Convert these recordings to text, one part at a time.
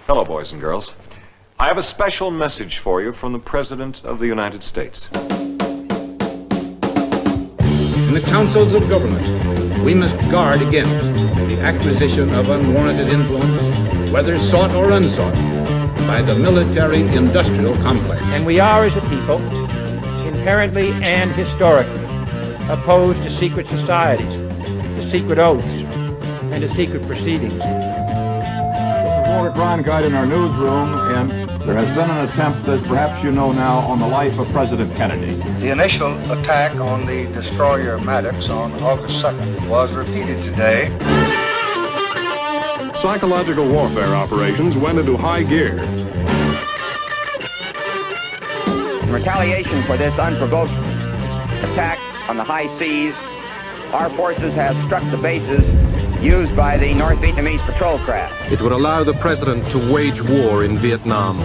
Hello, boys and girls. I have a special message for you from the President of the United States. In the councils of government, we must guard against the acquisition of unwarranted influence, whether sought or unsought, by the military-industrial complex. And we are, as a people, inherently and historically opposed to secret societies, to secret oaths, and to secret proceedings. Reporter Brian Guide in our newsroom, and there has been an attempt, as perhaps you know now, on the life of President Kennedy. The initial attack on the destroyer Maddox on August 2nd was repeated today. Psychological warfare operations went into high gear. In retaliation for this unprovoked attack on the high seas, our forces have struck the bases used by the North Vietnamese patrol craft. It would allow the president to wage war in Vietnam.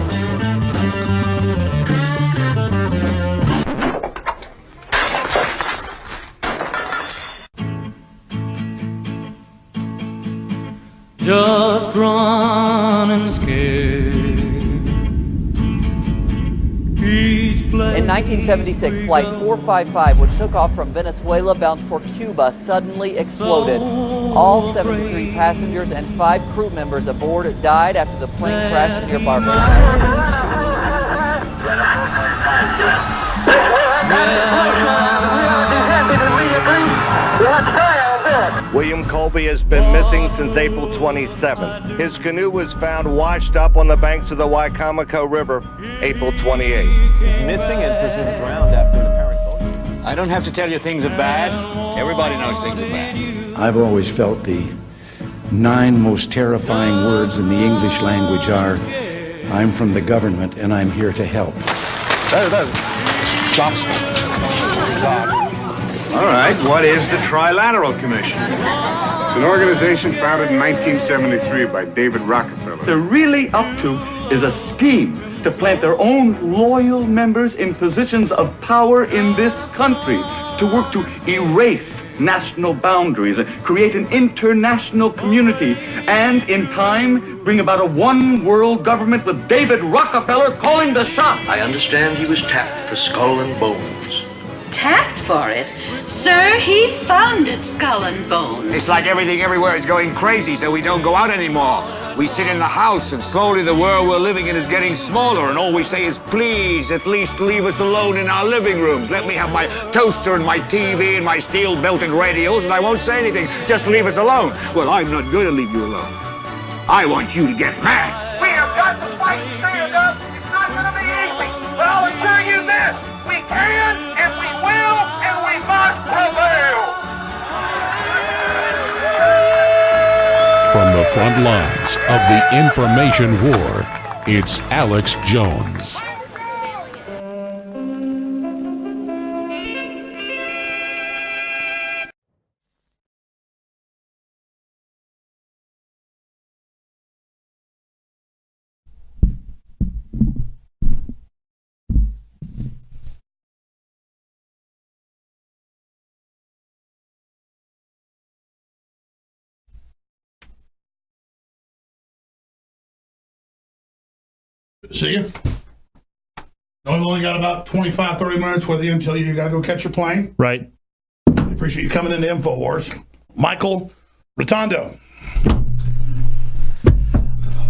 Just running scared. In 1976, Flight 455, which took off from Venezuela bound for Cuba, suddenly exploded. All 73 passengers and 5 crew members aboard died after the plane crashed near Barbados. William Colby has been missing since April 27th. His canoe was found washed up on the banks of the Wicomico River April 28th. He's missing and presumed drowned after an apparent boat. I don't have to tell you things are bad. Everybody knows things are bad. I've always felt the 9 most terrifying words in the English language are, I'm from the government and I'm here to help. All right, what is the Trilateral Commission? It's an organization founded in 1973 by David Rockefeller. They're really up to is a scheme to plant their own loyal members in positions of power in this country, to work to erase national boundaries, create an international community, and in time bring about a one world government with David Rockefeller calling the shots. I understand he was tapped for Skull and Bones. Tapped for it? Sir, he founded Skull and Bones. It's like everything everywhere is going crazy, so we don't go out anymore. We sit in the house, and slowly the world we're living in is getting smaller, and all we say is, please, at least leave us alone in our living rooms. Let me have my toaster and my TV and my steel-belted radios, and I won't say anything. Just leave us alone. Well, I'm not going to leave you alone. I want you to get mad. We have got to fight to stand up. It's not going to be easy, but I'll assure you this. We can, and we will, and we must prevail. From the front lines of the information war, it's Alex Jones. See you. We've only got about 25, 30 minutes with you until you got to go catch your plane. Right. We appreciate you coming into InfoWars. Michael Rotando,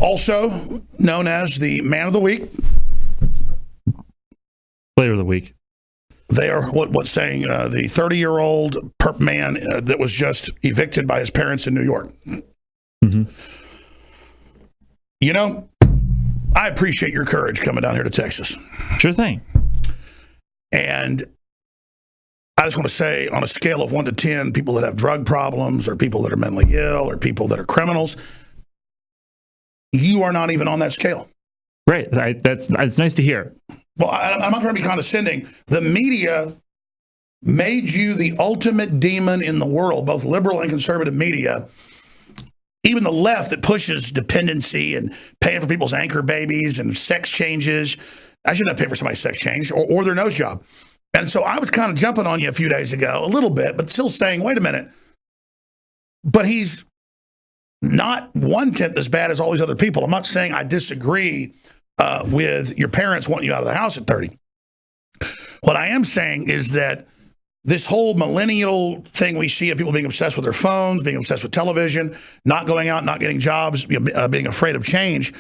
also known as the Man of the Week. Player of the Week. They are what's saying the 30-year-old perp man that was just evicted by his parents in New York. Mm-hmm. You know, I appreciate your courage coming down here to Texas. Sure thing. And I just want to say, on a scale of 1 to 10, people that have drug problems or people that are mentally ill or people that are criminals, you are not even on that scale. Great. It's nice to hear. Well, I'm not trying to be condescending. The media made you the ultimate demon in the world, both liberal and conservative media. Even the left that pushes dependency and paying for people's anchor babies and sex changes. I shouldn't have paid for somebody's sex change or their nose job. And so I was kind of jumping on you a few days ago, a little bit, but still saying, wait a minute. But he's not 1/10 as bad as all these other people. I'm not saying I disagree with your parents wanting you out of the house at 30. What I am saying is that this whole millennial thing we see of people being obsessed with their phones, being obsessed with television, not going out, not getting jobs, being afraid of change,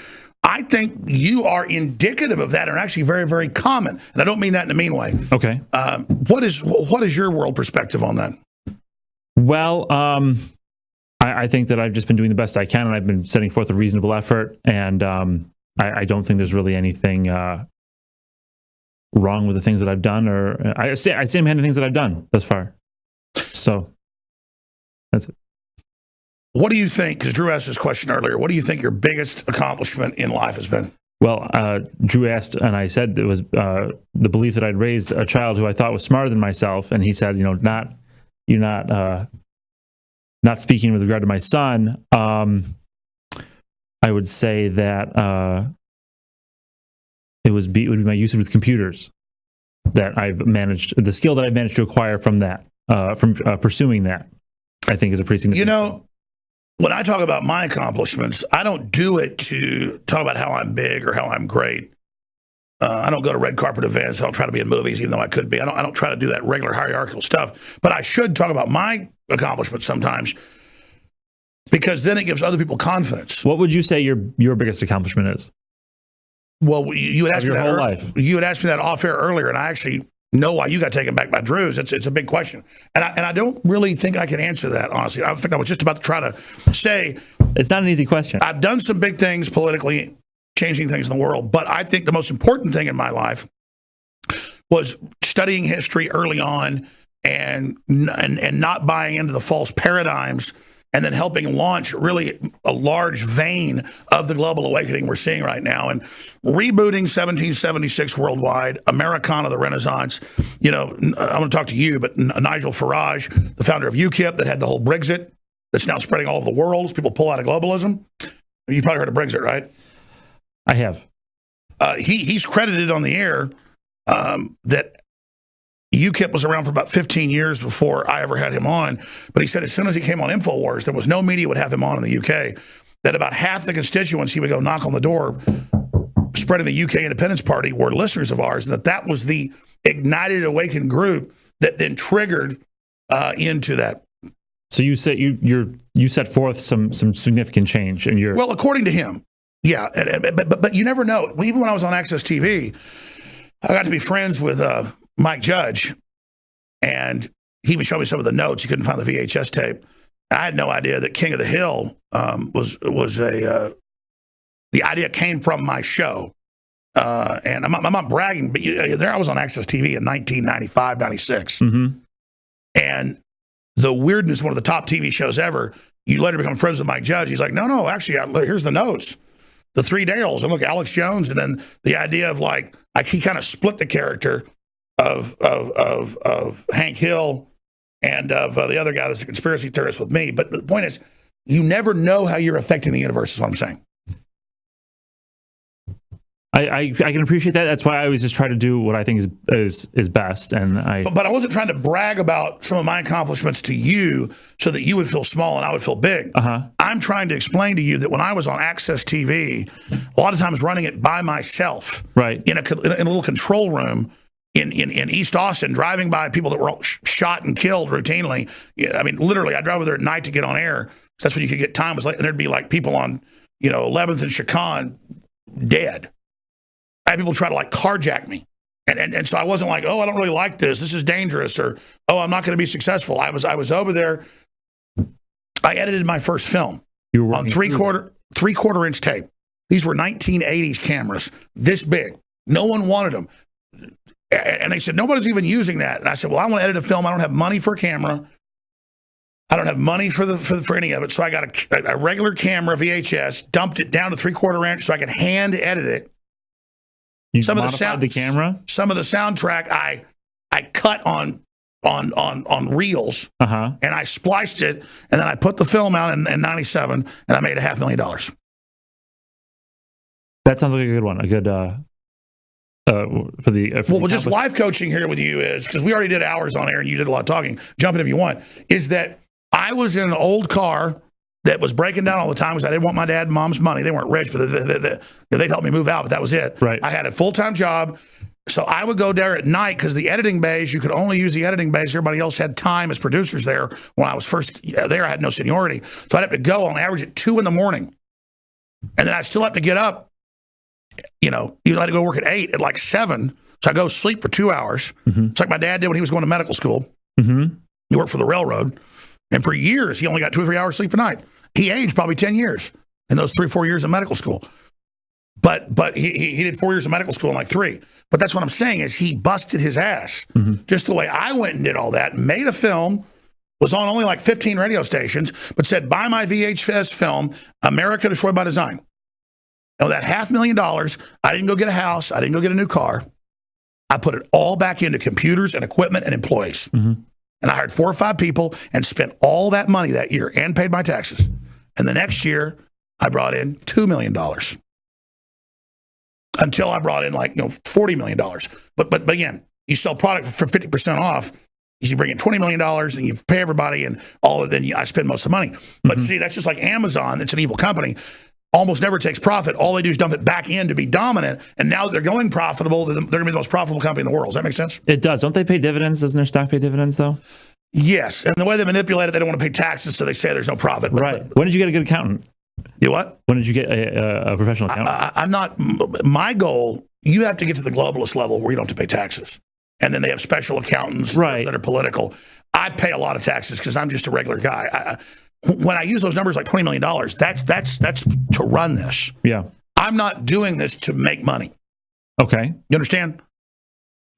I think you are indicative of that and actually very, very common. And I don't mean that in a mean way. Okay. What is your world perspective on that? Well, I think that I've just been doing the best I can, and I've been setting forth a reasonable effort, and I don't think there's really anything wrong with the things that I've done, or I stand behind the things that I've done thus far. So that's it. What do you think, because Drew asked this question earlier, what do you think your biggest accomplishment in life has been? Well, Drew asked, and I said it was the belief that I'd raised a child who I thought was smarter than myself, and he said, you're not speaking with regard to my son. I would say that it would be my use with computers that the skill that I've managed to acquire from that, from pursuing that, I think is a pretty significant. When I talk about my accomplishments, I don't do it to talk about how I'm big or how I'm great. I don't go to red carpet events. I don't try to be in movies, even though I could be. I don't try to do that regular hierarchical stuff. But I should talk about my accomplishments sometimes, because then it gives other people confidence. What would you say your biggest accomplishment is? Well, you had asked me that whole life. You had asked me that off air earlier, and I actually know why you got taken back by Drew's. It's a big question, and I don't really think I can answer that honestly. I think I was just about to try to say it's not an easy question. I've done some big things politically, changing things in the world, but I think the most important thing in my life was studying history early on and not buying into the false paradigms, and then helping launch really a large vein of the global awakening we're seeing right now, and rebooting 1776 worldwide, Americana, the Renaissance. I'm going to talk to you, but Nigel Farage, the founder of UKIP, that had the whole Brexit, that's now spreading all over the world as people pull out of globalism. You probably heard of Brexit, right? I have. He's credited on the air that UKIP was around for about 15 years before I ever had him on. But he said as soon as he came on InfoWars, there was no media would have him on in the UK, that about half the constituents he would go knock on the door spreading the UK Independence Party were listeners of ours, and that was the ignited, awakened group that then triggered into that. So you said you set forth some significant change in your... Well, according to him, yeah. But you never know. Even when I was on Access TV, I got to be friends with Mike Judge, and he would show me some of the notes. He couldn't find the VHS tape. I had no idea that King of the Hill the idea came from my show. And I'm not bragging, but there I was on Access TV in 1995, 96. Mm-hmm. And the weirdness, one of the top TV shows ever, you later become friends with Mike Judge. He's like, no, actually, here's the notes. The three Dales. And look, Alex Jones. And then the idea of he kind of split the character of Hank Hill and of the other guy that's a conspiracy theorist with me. But the point is, you never know how you're affecting the universe, is what I'm saying. I can appreciate that. That's why I always just try to do what I think is best. And But I wasn't trying to brag about some of my accomplishments to you so that you would feel small and I would feel big. Uh-huh. I'm trying to explain to you that when I was on Access TV, a lot of times running it by myself, right, in a little control room in East Austin, driving by people that were shot and killed routinely. I mean, literally, I drive over there at night to get on air. So that's when you could get time. And there'd be people on 11th and Chicon dead. I had people try to carjack me. And so I wasn't like, oh, I don't really like this. This is dangerous. Or, oh, I'm not going to be successful. I was over there. I edited my first film on three-quarter inch tape. These were 1980s cameras, this big. No one wanted them. And they said, nobody's even using that. And I said, well, I want to edit a film. I don't have money for a camera. I don't have money for any of it. So I got a regular camera, VHS, dumped it down to 3/4 inch so I could hand edit it. You modified the camera? Some of the soundtrack I cut on reels, and I spliced it, and then I put the film out in 97, and I made $500,000. That sounds like a good one. A good just live coaching here with you is, because we already did hours on air and you did a lot of talking. Jump in if you want. Is that I was in an old car that was breaking down all the time because I didn't want my dad and mom's money. They weren't rich, but they'd help me move out, but that was it. Right. I had a full-time job, so I would go there at night because the editing bays, you could only use the editing bays. Everybody else had time as producers there. When I was first there, I had no seniority. So I'd have to go on average at 2 in the morning. And then I'd still have to get up, even though I had to go work at 8, at like 7. So I go sleep for 2 hours. It's like my dad did when he was going to medical school. Mm-hmm. He worked for the railroad. And for years, he only got 2 or 3 hours sleep a night. He aged probably 10 years in those 3 or 4 years of medical school. But he did 4 years of medical school in like 3. But that's what I'm saying is he busted his ass. Just the way I went and did all that, made a film, was on only like 15 radio stations, but said, buy my VHS film, America Destroyed by Design. And with that $500,000, I didn't go get a house. I didn't go get a new car. I put it all back into computers and equipment and employees. And I hired 4 or 5 people and spent all that money that year and paid my taxes. And the next year, I brought in $2 million. Until I brought in like $40 million. But again, you sell product for 50% off. You bring in $20 million and you pay everybody and all of it, then I spend most of the money. But see, that's just like Amazon. That's an evil company. Almost never takes profit. All they do is dump it back in to be dominant. And now that they're going profitable, they're going to be the most profitable company in the world. Does that make sense? It does. Don't they pay dividends? Doesn't their stock pay dividends, though? Yes. And the way they manipulate it, they don't want to pay taxes, so they say there's no profit. Right. When did you get a good accountant? You what? When did you get a professional accountant? I'm not. My goal, you have to get to the globalist level where you don't have to pay taxes. And then they have special accountants that are political. I pay a lot of taxes because I'm just a regular guy. When I use those numbers like $20 million, that's to run this. Yeah. I'm not doing this to make money. Okay. You understand?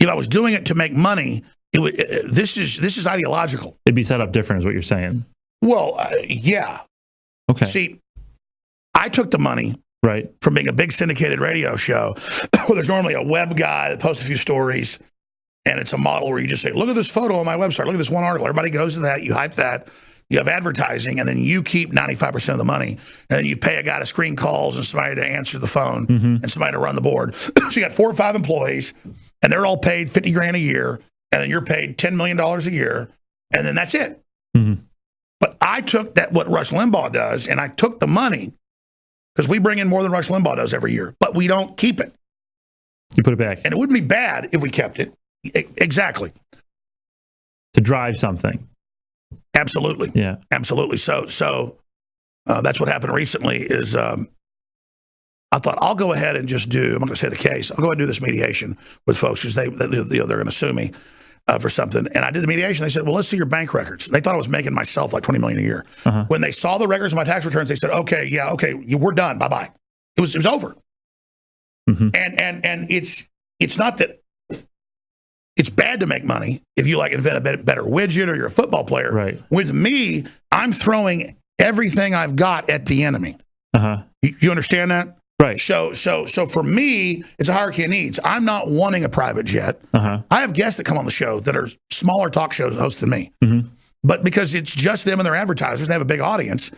If I was doing it to make money, this is ideological. It'd be set up different is what you're saying. Well, yeah. Okay. See, I took the money from being a big syndicated radio show where there's normally a web guy that posts a few stories, and it's a model where you just say, look at this photo on my website, look at this one article. Everybody goes to that, you hype that. You have advertising, and then you keep 95% of the money. And then you pay a guy to screen calls and somebody to answer the phone and somebody to run the board. So you got 4 or 5 employees, and they're all paid $50,000 a year, and then you're paid $10 million a year, and then that's it. But I took what Rush Limbaugh does, and I took the money because we bring in more than Rush Limbaugh does every year, but we don't keep it. You put it back. And it wouldn't be bad if we kept it. Exactly. To drive something. Absolutely. Yeah. Absolutely. So that's what happened recently is I thought I'll go ahead and just I'm not going to say the case. I'll go ahead and do this mediation with folks because they're going to sue me for something. And I did the mediation. They said, well, let's see your bank records. They thought I was making myself like $20 million a year. When they saw the records of my tax returns, they said, okay, we're done. Bye-bye. It was over. And it's not that it's bad to make money if you invent a better widget or you're a football player. Right. With me, I'm throwing everything I've got at the enemy. You understand that? Right. So for me, it's a hierarchy of needs. I'm not wanting a private jet. I have guests that come on the show that are smaller talk shows hosts than me. But because it's just them and their advertisers, they have a big audience.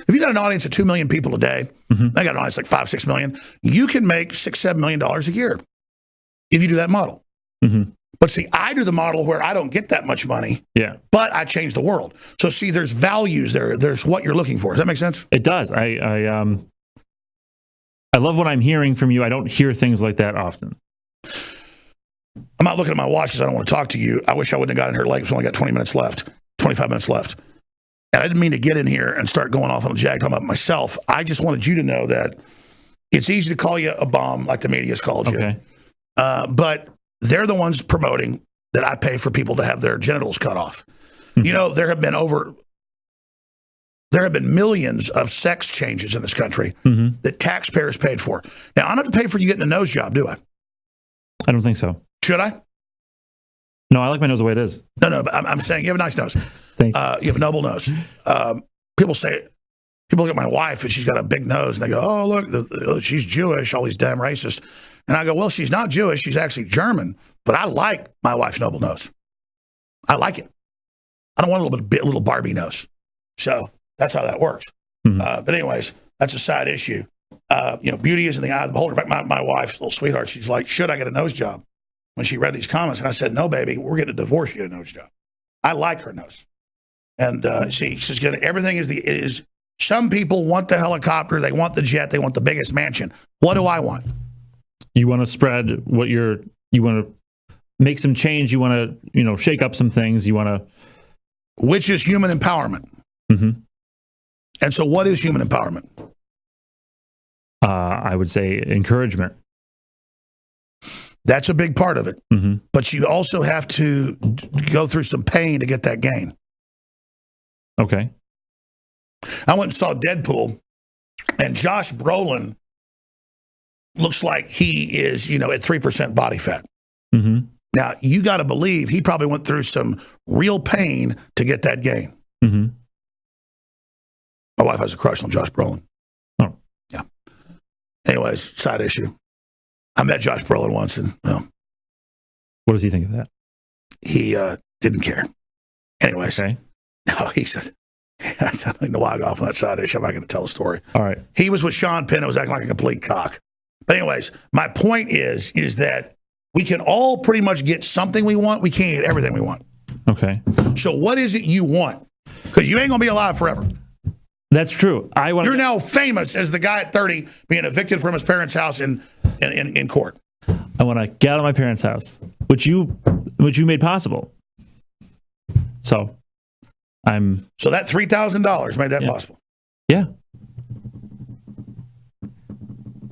If you got an audience of 2 million people a day, they got an audience like 5-6 million, you can make $6-7 million a year if you do that model. But see, I do the model where I don't get that much money, but I change the world. So see, there's values there. There's what you're looking for. Does that make sense? It does. I love what I'm hearing from you. I don't hear things like that often. I'm not looking at my watch because I don't want to talk to you. I wish I wouldn't have gotten here late because we only got 20 minutes left, 25 minutes left. And I didn't mean to get in here and start going off on a jag talking about myself. I just wanted you to know that it's easy to call you a bomb like the media's called you. But they're the ones promoting that I pay for people to have their genitals cut off. You know, there have been millions of sex changes in this country that taxpayers paid for. Now, I don't have to pay for you getting a nose job, do I? I don't think so. Should I? No, I like my nose the way it is. No, but I'm saying you have a nice nose. Thanks. You have a noble nose. People look at my wife and she's got a big nose and they go, oh, look, she's Jewish, all these damn racist. And I go, well, she's not Jewish. She's actually German. But I like my wife's noble nose. I like it. I don't want a little Barbie nose. So that's how that works. But anyways, that's a side issue. Beauty is in the eye of the beholder. In fact, my wife's little sweetheart, she's like, should I get a nose job? When she read these comments. And I said, no, baby, we're getting a divorce, you get a nose job. I like her nose. And she's getting everything is Some people want the helicopter, they want the jet, they want the biggest mansion. What do I want? You want to spread what you want to make some change. You want to, shake up some things. You want to, which is human empowerment. Mm-hmm. And so, what is human empowerment? I would say encouragement. That's a big part of it. Mm-hmm. But you also have to go through some pain to get that gain. Okay. I went and saw Deadpool, and Josh Brolin looks like he is, at 3% body fat. Mm-hmm. Now, you got to believe he probably went through some real pain to get that gain. Mm-hmm. My wife has a crush on Josh Brolin. Oh. Yeah. Anyways, side issue. I met Josh Brolin once, and what does he think of that? He didn't care. Anyways, okay. No, he said, I don't even know why I got off on that side issue. I'm not going to tell the story. All right. He was with Sean Penn and was acting like a complete cock. But anyways, my point is that we can all pretty much get something we want. We can't get everything we want. Okay. So what is it you want? Because you ain't going to be alive forever. That's true. You're now famous as the guy at 30 being evicted from his parents' house in court. I want to get out of my parents' house, which you made possible. So So that $3,000 made that possible. Yeah.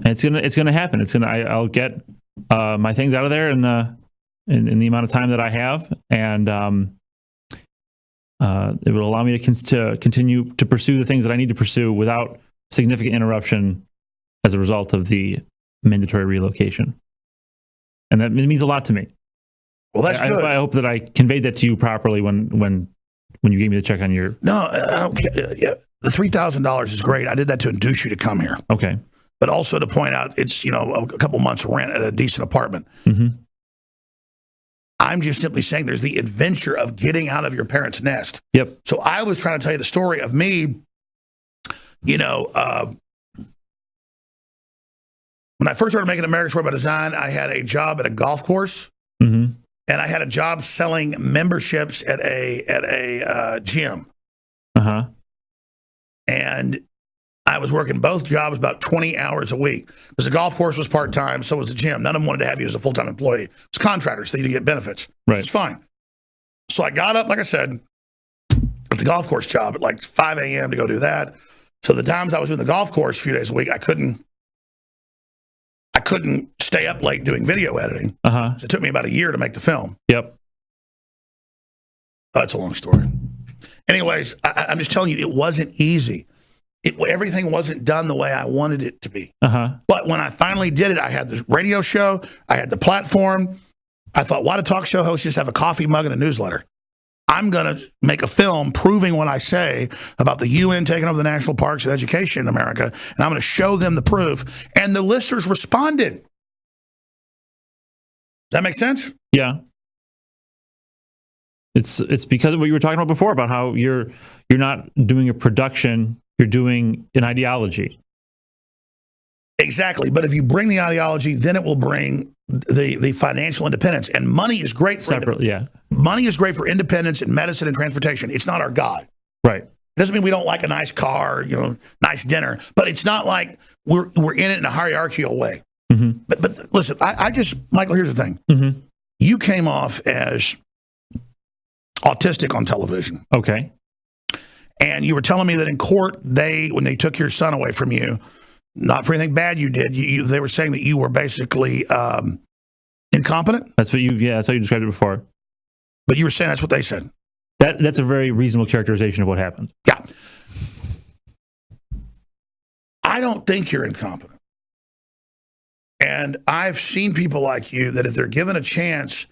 And it's gonna happen. I'll get my things out of there in the amount of time that I have, and it will allow me to continue to pursue the things that I need to pursue without significant interruption as a result of the mandatory relocation. And that means a lot to me. Well, that's good. I hope that I conveyed that to you properly when you gave me the check on your... No, I don't care. Yeah, the $3,000 is great. I did that to induce you to come here. Okay. But also to point out it's, a couple months rent at a decent apartment. Mm-hmm. I'm just simply saying there's the adventure of getting out of your parents' nest. Yep. So I was trying to tell you the story of me, when I first started making American Story by Design, I had a job at a golf course. Mm-hmm. And I had a job selling memberships at a gym. Uh-huh. And I was working both jobs about 20 hours a week. Because the golf course was part-time, so was the gym. None of them wanted to have you as a full-time employee. It was contractors, so you didn't get benefits. Right. It's fine. So I got up, like I said, at the golf course job at like 5 a.m. to go do that. So the times I was in the golf course a few days a week, I couldn't stay up late doing video editing. Uh-huh. So it took me about a year to make the film. Yep. That's a long story. Anyways, I'm just telling you, it wasn't easy. Everything wasn't done the way I wanted it to be. Uh-huh. But when I finally did it, I had the radio show, I had the platform. I thought, why do talk show hosts just have a coffee mug and a newsletter? I'm going to make a film proving what I say about the UN taking over the national parks and education in America, and I'm going to show them the proof. And the listeners responded. Does that make sense? Yeah. It's because of what you were talking about before, about how you're not doing a production, you're doing an ideology. Exactly. But if you bring the ideology, then it will bring the financial independence. And money is great for money is great for independence in medicine and transportation. It's not our God. Right. It doesn't mean we don't like a nice car, nice dinner, but it's not like we're in it in a hierarchical way. Mm-hmm. But listen, Michael, here's the thing. Mm-hmm. You came off as autistic on television. Okay. And you were telling me that in court, when they took your son away from you, not for anything bad you did, they were saying that you were basically incompetent. That's how you described it before. But you were saying that's what they said. That's a very reasonable characterization of what happened. Yeah. I don't think you're incompetent. And I've seen people like you that if they're given a chance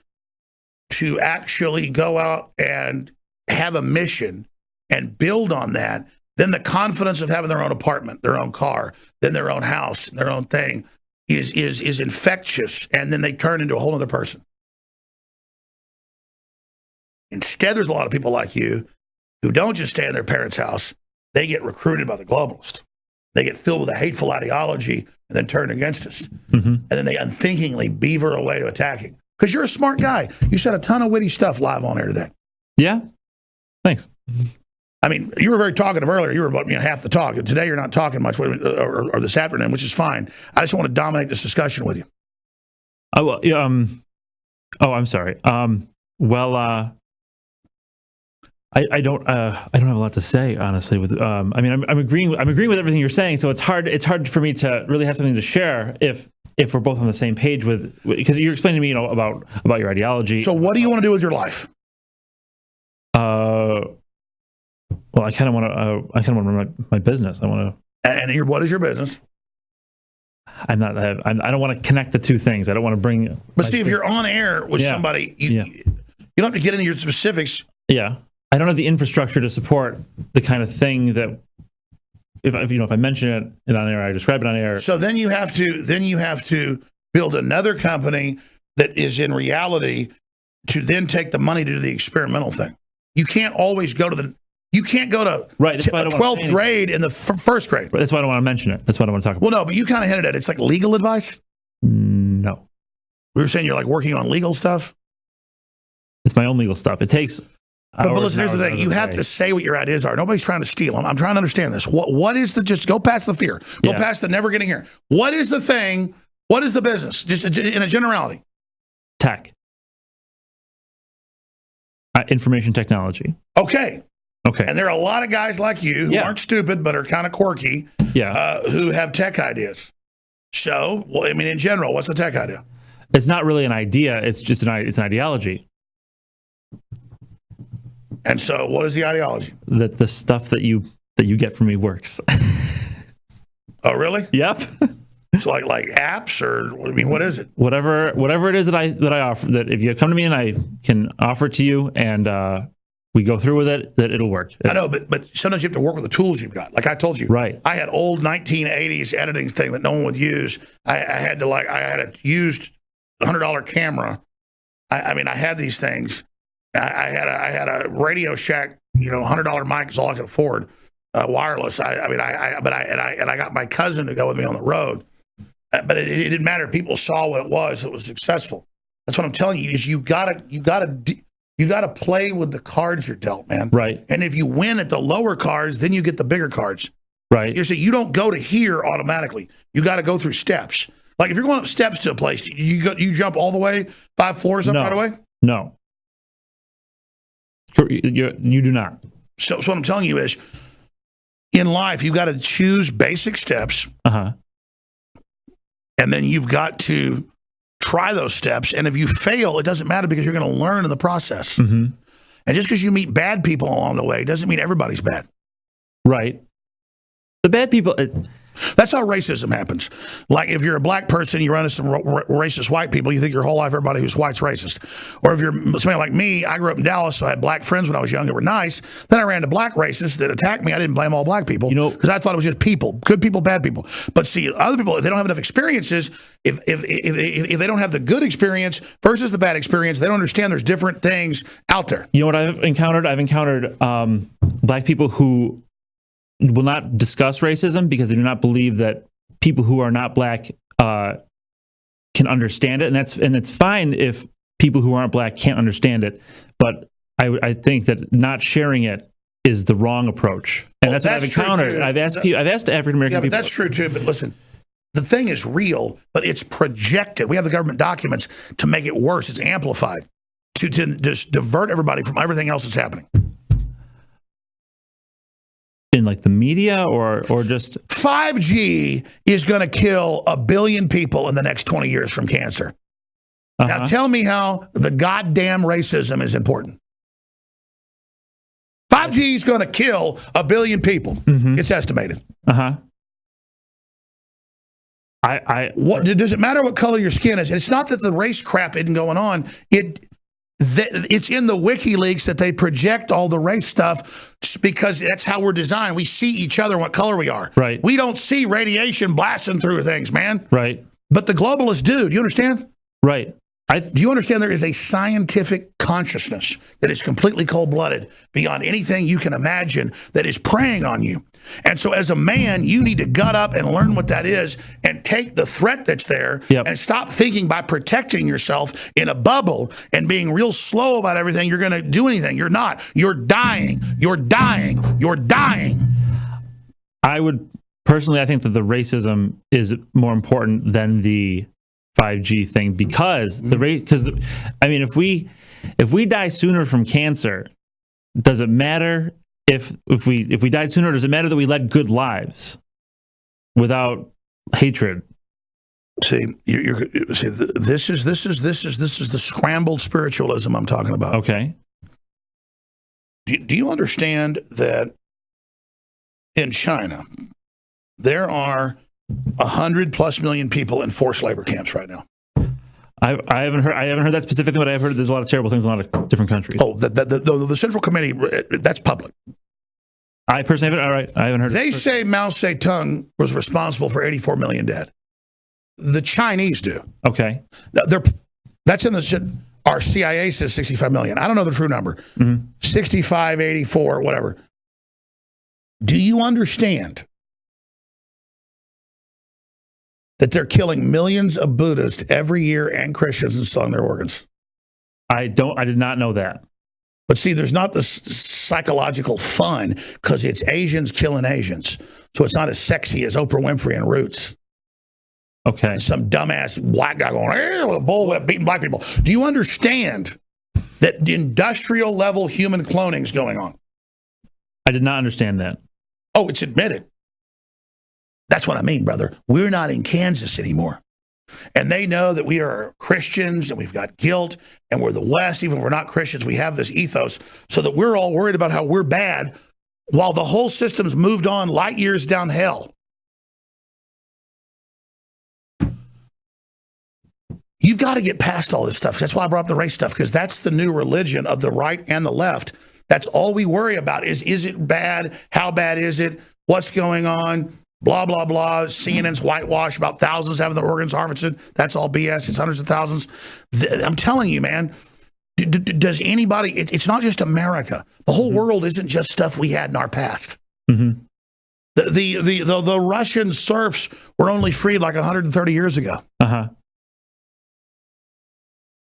to actually go out and have a mission and build on that, then the confidence of having their own apartment, their own car, then their own house, their own thing is infectious, and then they turn into a whole other person. Instead, there's a lot of people like you who don't just stay in their parents' house. They get recruited by the globalists. They get filled with a hateful ideology and then turn against us. Mm-hmm. And then they unthinkingly beaver away to attacking. Because you're a smart guy. You said a ton of witty stuff live on air today. Yeah. Thanks. I mean, you were very talkative earlier. You were about half the talk. Today you're not talking much, or this afternoon, which is fine. I just want to dominate this discussion with you. Oh, I'm sorry. I don't have a lot to say, honestly. With I mean, I'm agreeing with everything you're saying. So it's hard for me to really have something to share if we're both on the same page because you're explaining to me, about your ideology. So what do you want to do with your life? Well, I kind of want to run my business. I want to. And what is your business? I don't want to connect the two things. I don't want to bring. But see, if you're on air with somebody, you don't have to get into your specifics. Yeah, I don't have the infrastructure to support the kind of thing that if I mention it on air, I describe it on air. So then you have to build another company that is in reality to then take the money to do the experimental thing. You can't always go to You can't go to 12th grade in the first grade. That's why I don't want to mention it. That's what I want to talk about. Well, no, but you kind of hinted at it. It's like legal advice? No. We were saying you're like working on legal stuff? It's my own legal stuff. It takes But listen, here's the thing. You have to say what your ideas are. Nobody's trying to steal them. I'm trying to understand this. What is just go past the fear. Go past the never getting here. What is the thing? What is the business? Just in a generality. Tech. Information technology. Okay. And there are a lot of guys like you who aren't stupid but are kind of quirky who have tech ideas. So, well, I mean, in general, what's the tech idea? It's not really an idea. It's just it's an ideology. And so what is the ideology? That the stuff that you get from me works. Oh, really? Yep. So like apps or, I mean, what is it? Whatever it is that I offer, that if you come to me and I can offer it to you and we go through with it, that it'll work. I know, but sometimes you have to work with the tools you've got. Like I told you, right? I had old 1980s editing thing that no one would use. I had a used $100 camera. I mean, I had these things. I had a Radio Shack, $100 mic is all I could afford, wireless. I got my cousin to go with me on the road, but it didn't matter. People saw what it was. It was successful. That's what I'm telling you. Is you gotta play with the cards you're dealt, man. Right. And if you win at the lower cards, then you get the bigger cards. Right. You see, you don't go to here automatically. You got to go through steps. Like if you're going up steps to a place, you jump all the way 5 floors up right away? No. You do not. So what I'm telling you is, in life, you've got to choose basic steps. And then you've got to try those steps. And if you fail, it doesn't matter because you're going to learn in the process. Mm-hmm. And just because you meet bad people along the way doesn't mean everybody's bad. Right. The bad people... That's how racism happens. Like if you're a black person, you run into some racist white people, you think your whole life everybody who's white's racist. Or if you're somebody like me, I grew up in Dallas, so I had black friends when I was young that were nice. Then I ran into black racists that attacked me. I didn't blame all black people because I thought it was just people, good people, bad people. But see, other people, if they don't have enough experiences, if they don't have the good experience versus the bad experience, they don't understand there's different things out there. You know what I've encountered? I've encountered black people who will not discuss racism because they do not believe that people who are not black can understand it, and it's fine if people who aren't black can't understand it. But I think that not sharing it is the wrong approach, and that's what I've encountered. I've asked African American people. That's true too. But listen, the thing is real, but it's projected. We have the government documents to make it worse. It's amplified to just divert everybody from everything else that's happening. In like the media or just 5G is going to kill 1 billion people in the next 20 years from cancer. Now tell me how the goddamn racism is important. 5G is going to kill 1 billion people. It's estimated. What does it matter what color your skin is? And it's not that the race crap isn't going on. It's in the WikiLeaks that they project all the race stuff because that's how we're designed. We see each other what color we are. Right. We don't see radiation blasting through things, man. Right. But the globalists do. Do you understand? Right. Do you understand there is a scientific consciousness that is completely cold-blooded beyond anything you can imagine that is preying on you? And so as a man, you need to gut up and learn what that is and take the threat that's there and stop thinking by protecting yourself in a bubble and being real slow about everything, you're going to do anything. You're not. You're dying. You're dying. You're dying. I would personally, I think that the racism is more important than the 5G thing because I mean, if we die sooner from cancer, does it matter if we died sooner? Does it matter that we led good lives without hatred? See, this is the scrambled spiritualism I'm talking about. Okay. Do you understand that in China there are 100+ million people in forced labor camps right now? I haven't heard that specifically, but I've heard there's a lot of terrible things in a lot of different countries. Oh, the Central Committee, that's public. I personally haven't heard. They say Mao Zedong was responsible for 84 million dead. The Chinese do. Okay. That's in our CIA says 65 million. I don't know the true number. 65, 84, whatever. Do you understand that they're killing millions of Buddhists every year and Christians and selling their organs? I did not know that. But see, there's not this psychological fun because it's Asians killing Asians. So it's not as sexy as Oprah Winfrey and Roots. Okay. And some dumbass black guy going, with a bullwhip beating black people. Do you understand that industrial level human cloning is going on? I did not understand that. Oh, it's admitted. That's what I mean, brother. We're not in Kansas anymore. And they know that we are Christians and we've got guilt and we're the West. Even if we're not Christians, we have this ethos so that we're all worried about how we're bad while the whole system's moved on light years down hell. You've got to get past all this stuff. That's why I brought up the race stuff, because that's the new religion of the right and the left. That's all we worry about is it bad? How bad is it? What's going on? Blah, blah, blah. CNN's whitewash about thousands having their organs harvested. That's all BS. It's hundreds of thousands. I'm telling you, man, does anybody, it's not just America. The whole world isn't just stuff we had in our past. Mm-hmm. The Russian serfs were only freed like 130 years ago. Uh-huh.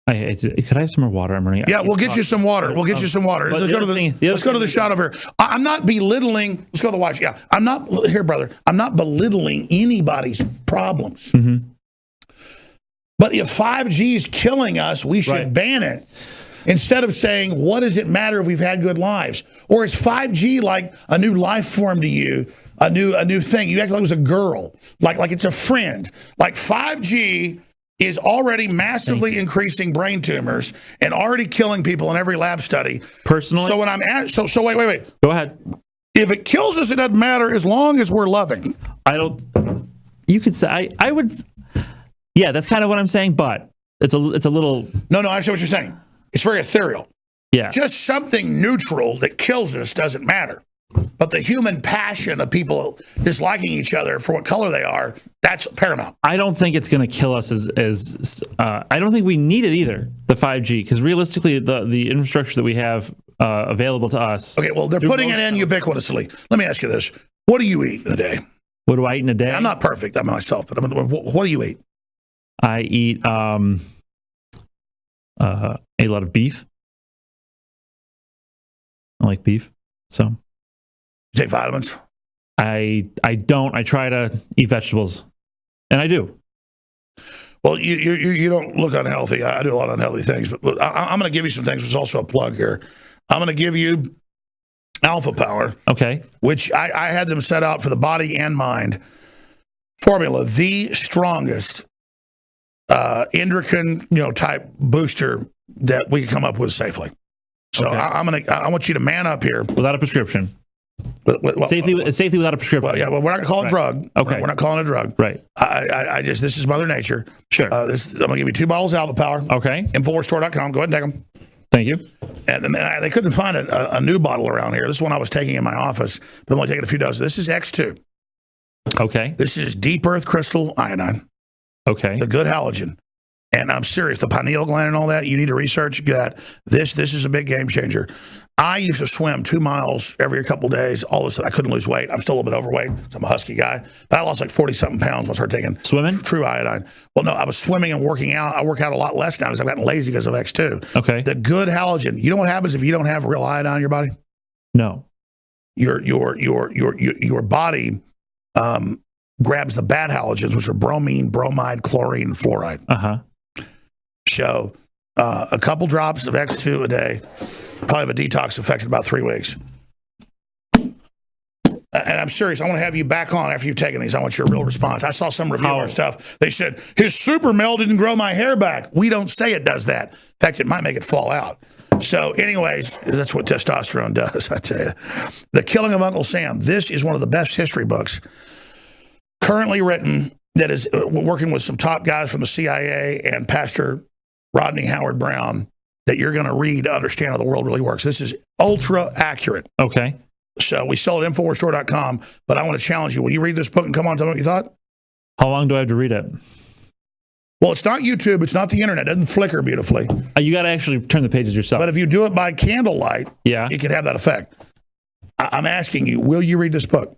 Could I have some more water? I'm running out. Yeah, we'll get you some water. We'll get you some water. Let's go to the shot over here. I'm not belittling. Let's go to the watch. Yeah, I'm not here, brother. I'm not belittling anybody's problems. Mm-hmm. But if 5G is killing us, we should ban it instead of saying, "What does it matter if we've had good lives?" Or is 5G like a new life form to you? A new thing. You act like it was a girl, like it's a friend. Like 5G is already massively increasing brain tumors and already killing people in every lab study. Personally, so when I'm at, so wait. Go ahead. If it kills us, it doesn't matter as long as we're loving. I don't. You could say I would. Yeah, that's kind of what I'm saying, but it's a little. No, I understand what you're saying. It's very ethereal. Yeah. Just something neutral that kills us doesn't matter. But the human passion of people disliking each other for what color they are, that's paramount. I don't think it's going to kill us as I don't think we need it either, the 5G, because realistically, the infrastructure that we have available to us. Okay, well, they're putting it in ubiquitously. Let me ask you this. What do you eat in a day? What do I eat in a day? I'm not perfect, I'm myself, but what do you eat? I eat a lot of beef. I like beef, so. You take vitamins? I don't. I try to eat vegetables, and I do. Well, you don't look unhealthy. I do a lot of unhealthy things, but I'm going to give you some things. There's also a plug here. I'm going to give you Alpha Power. Okay. Which I had them set out for the body and mind formula, the strongest endocrine type booster that we can come up with safely. So okay. I want you to man up here without a prescription. Safely without a prescription. Well, yeah, well, we're not going to call it a drug. Okay. We're not calling it a drug. Right. This is Mother Nature. Sure. I'm going to give you 2 bottles of Alpha Power. Okay. Infowarsstore.com. Go ahead and take them. Thank you. And then they couldn't find a new bottle around here. This is one I was taking in my office, but I'm only taking a few doses. This is X2. Okay. This is deep earth crystal iodine. Okay. The good halogen. And I'm serious. The pineal gland and all that, you need to research that. This is a big game changer. I used to swim 2 miles every couple of days. All of a sudden, I couldn't lose weight. I'm still a little bit overweight. So I'm a husky guy. But I lost like 40-something pounds once I started taking true iodine. Well, no, I was swimming and working out. I work out a lot less now because I've gotten lazy because of X2. Okay. The good halogen. You know what happens if you don't have real iodine in your body? No. Your body grabs the bad halogens, which are bromine, bromide, chlorine, and fluoride. So a couple drops of X2 a day probably have a detox effect in about 3 weeks. And I'm serious. I want to have you back on after you've taken these. I want your real response. I saw some review of our stuff. They said, his super male didn't grow my hair back. We don't say it does that. In fact, it might make it fall out. So anyways, that's what testosterone does, I tell you. The Killing of Uncle Sam. This is one of the best history books currently written that is working with some top guys from the CIA and Pastor Rodney Howard Brown that you're going to read to understand how the world really works. This is ultra accurate. Okay. So we sell it at InfoWarsStore.com, but I want to challenge you. Will you read this book and come on and tell me what you thought? How long do I have to read it? Well, it's not YouTube. It's not the internet. It doesn't flicker beautifully. You got to actually turn the pages yourself. But if you do it by candlelight, yeah, it can have that effect. I'm asking you, will you read this book?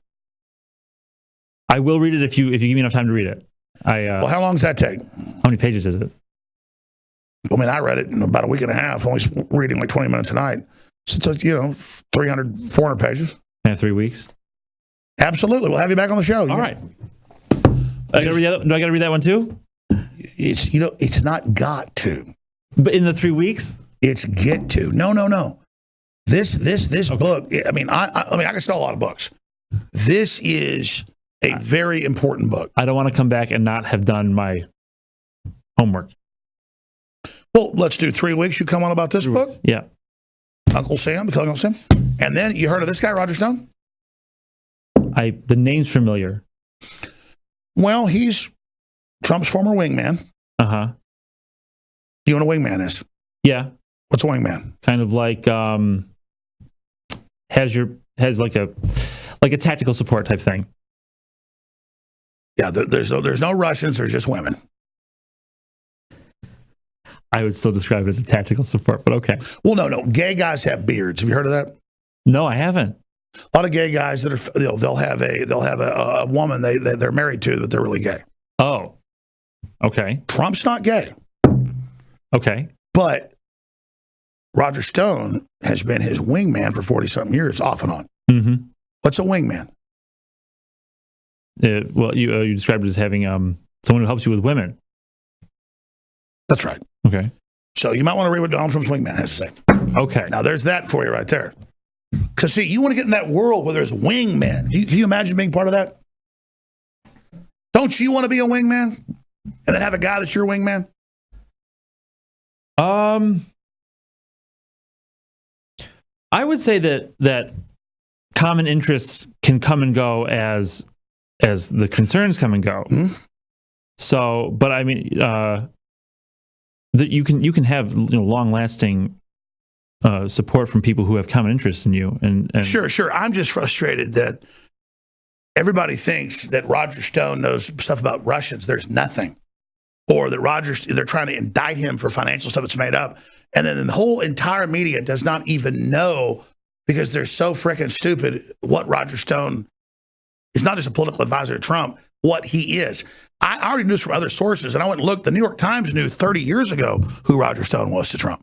I will read it if you give me enough time to read it. Well, how long does that take? How many pages is it? I mean, I read it in about a week and a half, only reading like 20 minutes a night. So it's like, 300, 400 pages. And 3 weeks? Absolutely. We'll have you back on the show. All right. Do I got to read that one too? It's not got to. But in the 3 weeks? It's get to. No. This book, I mean, I can sell a lot of books. This is a very important book. I don't want to come back and not have done my homework. Well, let's do 3 weeks. You come on about this book? Yeah. Uncle Sam, Killing Uncle Sam. And then you heard of this guy, Roger Stone? The name's familiar. Well, he's Trump's former wingman. Uh-huh. You know what a wingman is? Yeah. What's a wingman? Kind of like has like a tactical support type thing. Yeah, there's no Russians, there's just women. I would still describe it as a tactical support, but okay. Well, no. Gay guys have beards. Have you heard of that? No, I haven't. A lot of gay guys that are they'll have a woman they're married to, but they're really gay. Oh, okay. Trump's not gay. Okay, but Roger Stone has been his wingman for 40-something years, off and on. Mm-hmm. What's a wingman? Well, you described it as having someone who helps you with women. That's right. Okay. So you might want to read what Donald Trump's wingman has to say. Okay. Now there's that for you right there. Because see, you want to get in that world where there's wingmen. Can you imagine being part of that? Don't you want to be a wingman and then have a guy that's your wingman? I would say that common interests can come and go as the concerns come and go. Mm-hmm. So, but I mean, that you can have long lasting support from people who have common interests in you. And Sure. I'm just frustrated that everybody thinks that Roger Stone knows stuff about Russians. There's nothing. Or that they're trying to indict him for financial stuff that's made up. And then the whole entire media does not even know, because they're so freaking stupid, what Roger Stone is. Not just a political advisor to Trump, what he is. I already knew this from other sources, and I went and looked. The New York Times knew 30 years ago who Roger Stone was to Trump.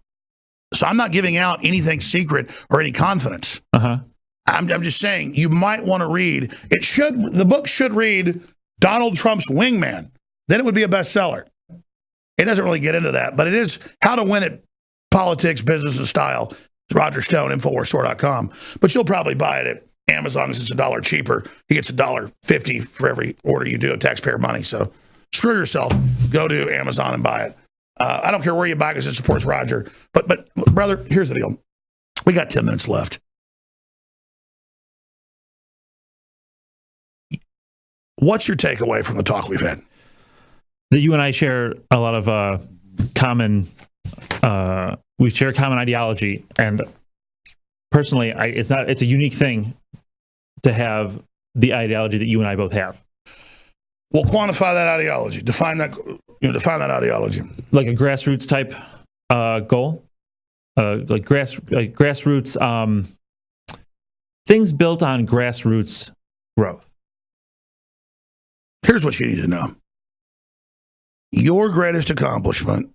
So I'm not giving out anything secret or any confidence. Uh-huh. I'm just saying you might want to read. The book should read Donald Trump's Wingman. Then it would be a bestseller. It doesn't really get into that, but it is How to Win at Politics, Business, and Style. Roger Stone, InfoWarsStore.com. But you'll probably buy it at Amazon because it's $1 cheaper. He gets $1.50 for every order you do of taxpayer money. So screw yourself. Go to Amazon and buy it. I don't care where you buy because it supports Roger. But brother, here's the deal. We got 10 minutes left. What's your takeaway from the talk we've had? That you and I share a lot of common. We share common ideology, and personally, it's a unique thing to have the ideology that you and I both have. Well, quantify that ideology. Define that ideology. Like a grassroots type goal. grassroots things built on grassroots growth. Here's what you need to know. Your greatest accomplishment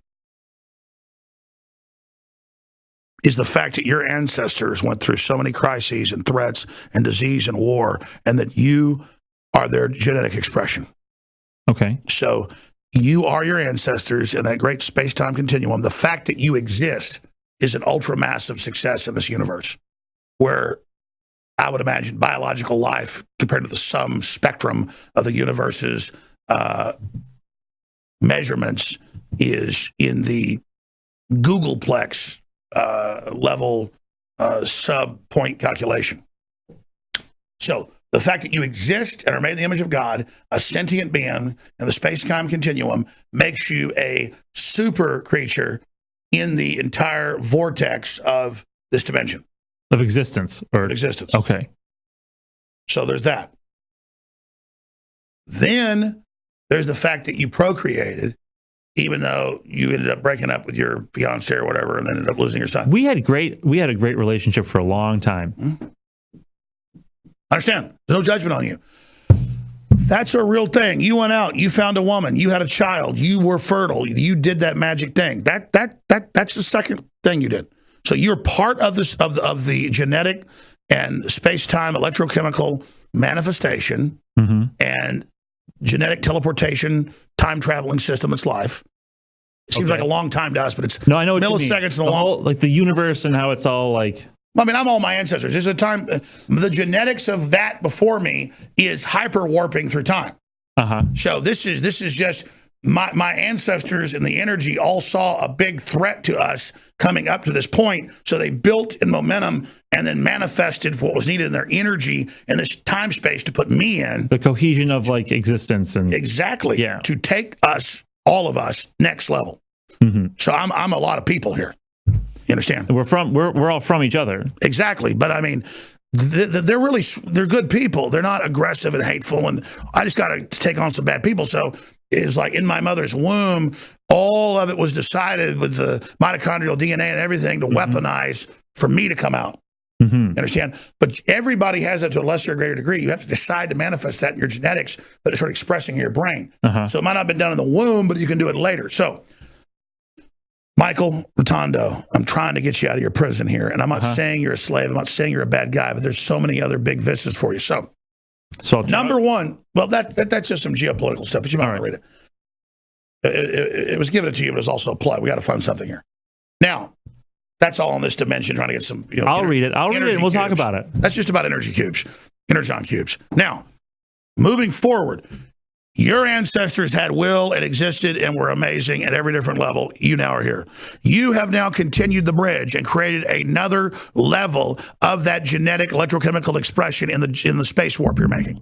is the fact that your ancestors went through so many crises and threats and disease and war, and that you are their genetic expression. Okay. So you are your ancestors in that great space-time continuum. The fact that you exist is an ultra-massive success in this universe, where I would imagine biological life, compared to the sum spectrum of the universe's measurements, is in the Googleplex level sub-point calculation. So the fact that you exist and are made in the image of God, a sentient being in the space-time continuum, makes you a super creature in the entire vortex of this dimension. Of existence. Or existence. Okay. So there's that. Then there's the fact that you procreated, even though you ended up breaking up with your fiance or whatever, and then ended up losing your son. We had a great relationship for a long time. Mm-hmm. Understand? There's no judgment on you. That's a real thing. You went out, you found a woman, you had a child, you were fertile, you did that magic thing. That's the second thing you did. So you're part of this of the genetic and space-time electrochemical manifestation and genetic teleportation, time-traveling system that's life. It seems like a long time to us, but it's I know milliseconds in the whole, like the universe and how it's all like. I mean, I'm all my ancestors. There's a time, the genetics of that before me is hyper warping through time. So this is just my ancestors and the energy all saw a big threat to us coming up to this point. So they built in momentum and then manifested what was needed in their energy in this time space to put me in. The cohesion of like existence and exactly. Yeah. To take us, all of us, next level. So I'm a lot of people here. You understand? We're all from each other. Exactly. But I mean, they're good people. They're not aggressive and hateful. And I just got to take on some bad people. So it's like in my mother's womb, all of it was decided with the mitochondrial DNA and everything to weaponize for me to come out. You understand? But everybody has that to a lesser or greater degree. You have to decide to manifest that in your genetics, but it's sort of expressing in your brain. So it might not have been done in the womb, but you can do it later. So Michael Rotando, I'm trying to get you out of your prison here. And I'm not saying you're a slave. I'm not saying you're a bad guy, but there's so many other big vistas for you. So number one, well, that's just some geopolitical stuff, but you might want to read it. It was given to you, but it was also a plug. We got to fund something here. Now, that's all in this dimension, trying to get some, I'll read it and we'll talk about it. That's just about energy cubes, energon cubes. Now, moving forward, your ancestors had will and existed and were amazing at every different level. You now are here. You have now continued the bridge and created another level of that genetic electrochemical expression in the space warp you're making.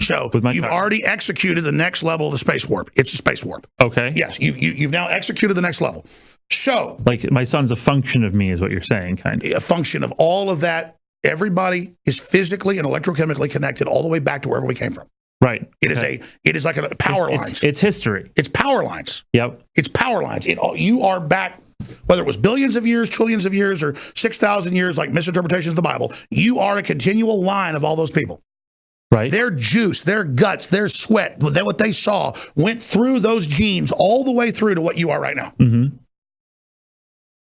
So you've already executed the next level of the space warp. It's a space warp. Okay. Yes, you've now executed the next level. So like my son's a function of me is what you're saying, kind of. A function of all of that. Everybody is physically and electrochemically connected all the way back to wherever we came from. Right. It is like a power lines. It's history. It's power lines. Yep. It's power lines. You are back, whether it was billions of years, trillions of years, or 6,000 years, like misinterpretations of the Bible. You are a continual line of all those people. Right. Their juice, their guts, their sweat, what they saw went through those genes all the way through to what you are right now.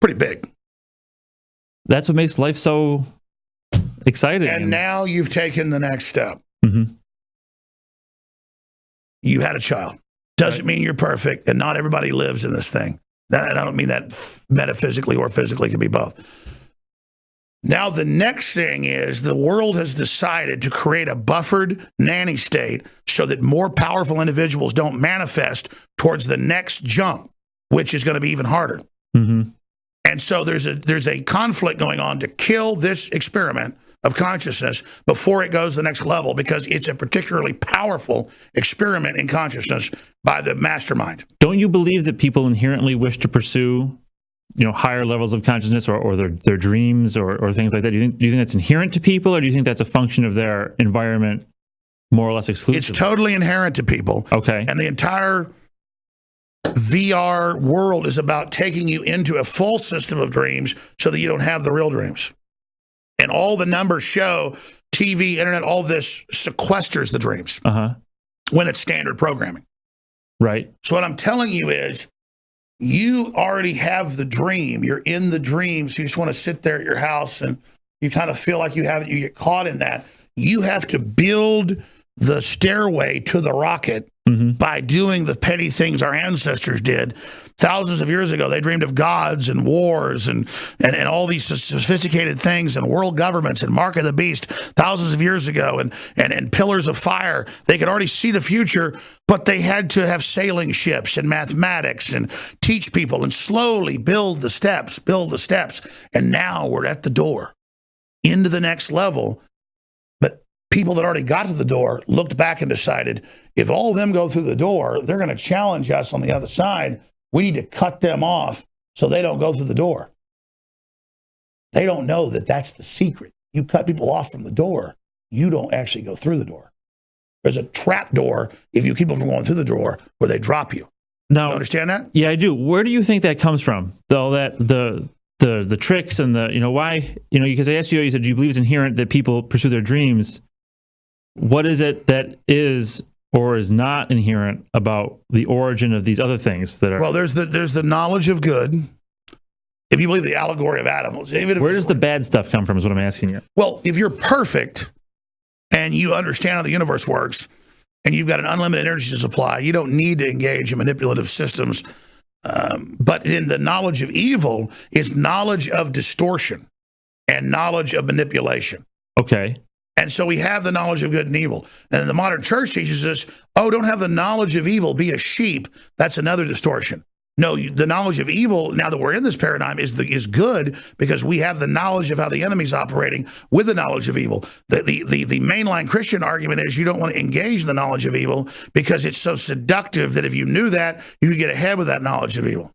Pretty big. That's what makes life so exciting. And now you've taken the next step. You had a child. Doesn't mean you're perfect, and not everybody lives in this thing. And I don't mean that metaphysically or physically, can be both. Now, the next thing is the world has decided to create a buffered nanny state so that more powerful individuals don't manifest towards the next jump, which is going to be even harder. And so there's a conflict going on to kill this experiment of consciousness before it goes to the next level, because it's a particularly powerful experiment in consciousness by the mastermind. Don't you believe that people inherently wish to pursue, higher levels of consciousness or their dreams or things like that? Do you think that's inherent to people, or do you think that's a function of their environment, more or less exclusively? It's totally inherent to people. Okay. And the entire VR world is about taking you into a full system of dreams so that you don't have the real dreams. And all the numbers show TV, internet, all this sequesters the dreams when it's standard programming. Right. So what I'm telling you is you already have the dream. You're in the dream. So you just want to sit there at your house and you kind of feel like you haven't, you get caught in that. You have to build the stairway to the rocket by doing the petty things our ancestors did. Thousands of years ago, they dreamed of gods and wars and all these sophisticated things and world governments and Mark of the Beast thousands of years ago and pillars of fire. They could already see the future, but they had to have sailing ships and mathematics and teach people and slowly build the steps. And now we're at the door into the next level. But people that already got to the door looked back and decided, if all of them go through the door, they're going to challenge us on the other side. We need to cut them off so they don't go through the door. They don't know that that's the secret. You cut people off from the door, you don't actually go through the door. There's a trap door if you keep them from going through the door where they drop you. Now, you understand that? Yeah, I do. Where do you think that comes from? All that the tricks and the why because I asked you, you said you believe it's inherent that people pursue their dreams. What is it that is or is not inherent about the origin of these other things that are? Well, there's the knowledge of good. If you believe the allegory of Adam, where does the bad stuff come from? Is what I'm asking you. Well, if you're perfect and you understand how the universe works, and you've got an unlimited energy supply, you don't need to engage in manipulative systems. But in the knowledge of evil is knowledge of distortion and knowledge of manipulation. Okay. And so we have the knowledge of good and evil. And the modern church teaches us, don't have the knowledge of evil, be a sheep. That's another distortion. No, the knowledge of evil, now that we're in this paradigm, is good because we have the knowledge of how the enemy's operating with the knowledge of evil. The mainline Christian argument is you don't want to engage in the knowledge of evil because it's so seductive that if you knew that, you could get ahead with that knowledge of evil.